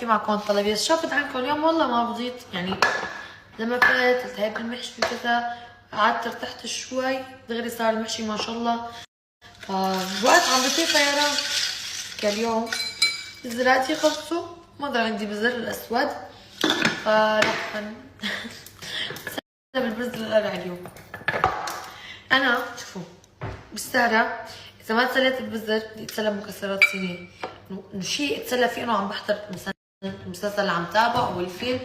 في معكم طلبية. شفت عنكم اليوم والله ما بضيت يعني. لما فات قلت هيك المحشي وكذا، قعدت ارتحت شوي دغري صار المحشي ما شاء الله. فوقت عم بطير طيران كاليوم. بزراتي خلصوا، ما ضل عندي بزر الاسود، فرح بالبرز القرع اليوم. انا شوفوا بالسهرة اذا ما تسليت البزر بدي اتسلى مكسرات صينية، انه شيء اتسلى فيه، انه عم بحضر مثلا المسلسل اللي عم تابعه او الفيلم،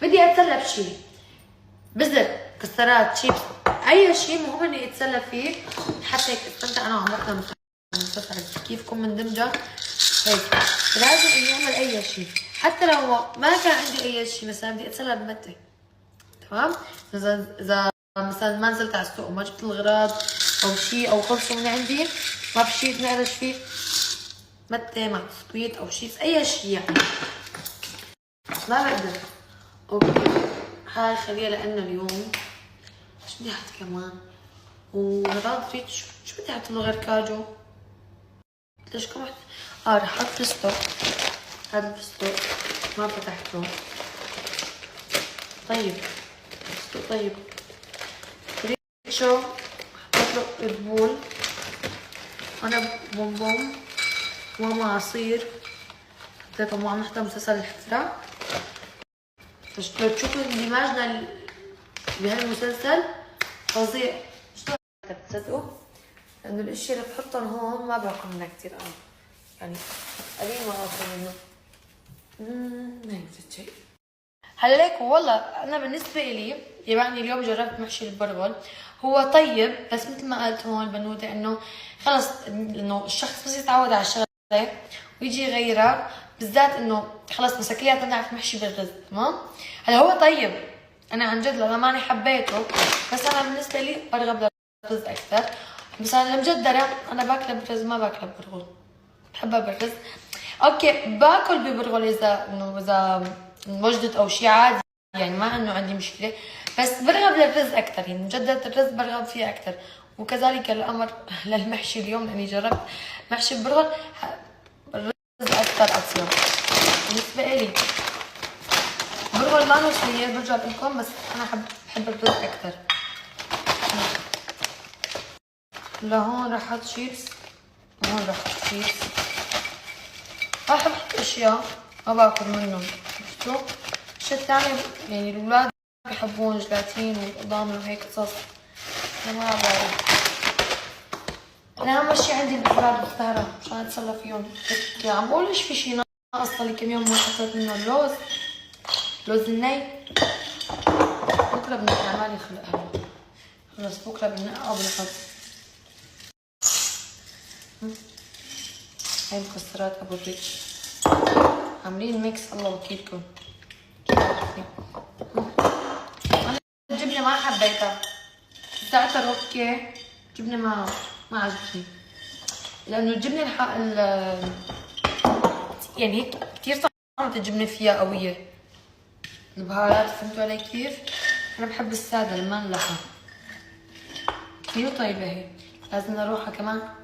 بدي اتسلى بشيء بزر، مكسرات، شيبس، اي شيء مهم اني اتسلى فيه حتى هيك استمتع انا وعم بحضر المسلسل. كيفكم مندمجة هيك لازم اني اعمل اي شيء، حتى لو ما كان عندي اي شيء، مثلا بدي اتسلى بمتة، تمام؟ اذا مثلا ما نزلت على السوق وما جبت الغراض او شيء او خلصوا من عندي، ما في شيء نقرش فيه، متة مع بسكويت او شيء، اي شيء يعني ما بقدر. اوكي هاي خليها لنا اليوم. شو بدي احط كمان؟ وغراض ريتش، شو بدي احط له غير كاجو؟ ليش كم رح احط فستق. هذا الفستق ما فتحته. طيب فستق طيب. ريتشو حطيت له ريدبول، انا بومبوم وماما عصير حطيتهم وعم نحضر مسلسل الحفرة. لو تشوفوا اندماجنا بهالمسلسل فظيع. شلون بتصدقوا؟ لانه الاشياء اللي بحطهم هون ما باكل منها كثير انا، يعني قليل ما باكل منه. ما يوجد شيء. هليك والله انا بالنسبه لي يعني اليوم جربت محشي البرغل، هو طيب بس مثل ما قلت هون البنوته انه خلص انه الشخص بس يتعود على الشغله ويجي يغيرها، بالذات انه خلص مسكليات بنعرف محشي بالرز، تمام؟ هلا هو طيب، انا عن جد للامانه حبيته، بس انا بالنسبه لي برغب للرز اكثر. بس انا المجدره انا باكلها بالرز، ما باكلها ببرغل، بحبها بالرز. اوكي باكل ببرغل اذا وجدت او شيء عادي، يعني ما انه عندي مشكله، بس برغب للرز اكثر، يعني مجدد الرز برغب فيه اكثر. وكذلك الامر للمحشي اليوم لاني جربت محشي البرغل، الرز اكثر اطيب بالنسبه لي. برغل ما له سيء برجع لكم، بس انا بحب الرز اكثر. لهون رح احط شيبس، وهون رح احط شيبس. ما بحب احط اشياء ما باكل منهم، شفتوا؟ الشيء الثاني يعني الاولاد بحبون جلاتين والقضامن وهيك قصص، انا ما بعرف. انا اهم شيء عندي الاغراض بالسهرة مشان اتسلى فيهم. عم بقول ايش في شيء ناقص لي كم يوم ما حطيت منه اللوز، لوز الني. بكره بدنا اعمالي خلقها، خلص بكره بنقعه بالحظ. هاي مكسرات ابو الريتش عاملين ميكس الله وكيلكم. انا الجبنه ما حبيتها، ساعتها اوكي جبنه ما عجبتني، لانه الجبنه يعني هيك كثير طعمة الجبنه فيها قويه، البهارات فهمتوا علي كيف؟ انا بحب الساده اللي ما نلحى. كثير طيبه هي، لازم نروحها كمان